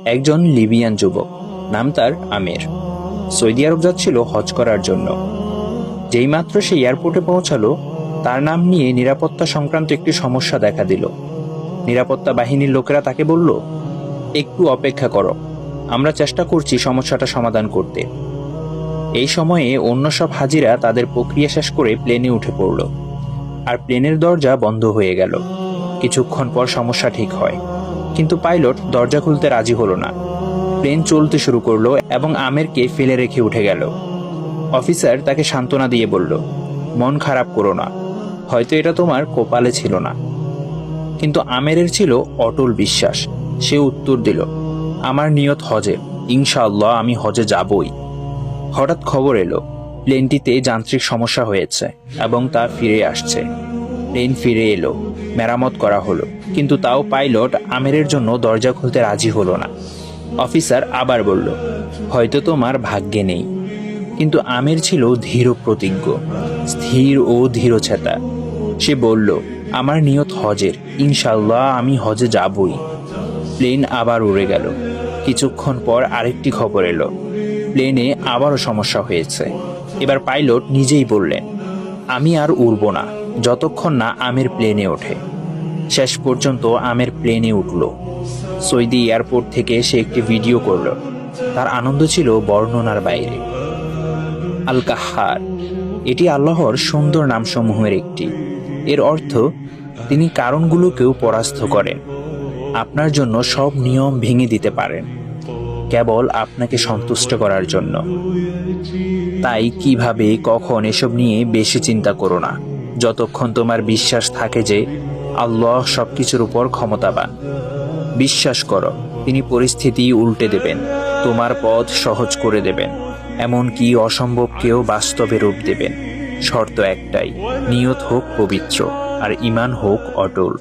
একজন লিবিয়ান যুবক, নাম তার আমির, সৌদি আরব যাচ্ছিল হজ করার জন্য। যেইমাত্র সে এয়ারপোর্টে পৌঁছালো, তার নাম নিয়ে নিরাপত্তা সংক্রান্ত একটি সমস্যা দেখা দিল। নিরাপত্তা বাহিনীর লোকেরা তাকে বলল, একটু অপেক্ষা করো, আমরা চেষ্টা করছি সমস্যাটা সমাধান করতে। এই সময়ে অন্য সব হাজিরা তাদের প্রক্রিয়া শেষ করে প্লেনে উঠে পড়ল, আর প্লেনের দরজা বন্ধ হয়ে গেল। কিছুক্ষণ পর সমস্যা ঠিক হয়, কিন্তু পাইলট দরজা খুলতে রাজি হলো না। প্লেন চলতে শুরু করলো এবং আমেরকে ফেলে রেখে উঠে গেল। অফিসার তাকে সান্ত্বনা দিয়ে বলল, মন খারাপ করো না, হয়তো এটা তোমার কপালে ছিল না। কিন্তু আমেরের ছিল অটল বিশ্বাস। সে উত্তর দিল, আমার নিয়ত হজে, ইনশাআল্লাহ আমি হজে যাবই। হঠাৎ খবর এলো, প্লেনটিতে যান্ত্রিক সমস্যা হয়েছে এবং তা ফিরে আসছে। প্লেন ফিরে এলো, মেরামত করা হলো, কিন্তু তাও পাইলট আমেরের জন্য দরজা খুলতে রাজি হলো না। অফিসার আবার বলল, হয়তো তোমার ভাগ্যে নেই। কিন্তু আমের ছিল ধীর প্রতিজ্ঞ, স্থির ও ধীরচেতা। সে বলল, আমার নিয়ত হজের, ইনশাআল্লাহ আমি হজে যাবই। প্লেন আবার উড়ে গেল। কিছুক্ষণ পর আরেকটি খবর এলো, প্লেনে আবারও সমস্যা হয়েছে। এবার পাইলট নিজেই বললেন, আমি আর উড়ব না যতক্ষণ না আমের প্লেনে ওঠে। শেষ পর্যন্ত আমের প্লেনে উঠল। সৌদি এয়ারপোর্ট থেকে সে একটি ভিডিও করল। তার আনন্দ ছিল বর্ণনার বাইরে। আল কাহ্হার, এটি আল্লাহর সুন্দর নামসমূহের একটি। এর অর্থ, তিনি কারণগুলোকেও পরাস্ত করেন, আপনার জন্য সব নিয়ম ভেঙে দিতে পারেন, কেবল আপনাকে সন্তুষ্ট করার জন্য। তাই কিভাবে কখন এসব নিয়ে বেশি চিন্তা করো না, যতক্ষণ তোমার বিশ্বাস থাকে যে আল্লাহ সবকিছুর উপর ক্ষমতাবান। বিশ্বাস করো, তিনি পরিস্থিতি উল্টে দেবেন, তোমার পথ সহজ করে দেবেন, এমনকি অসম্ভবকেও বাস্তবে রূপ দেবেন। শর্ত একটাই, নিয়ত হোক পবিত্র আর ঈমান হোক অটল।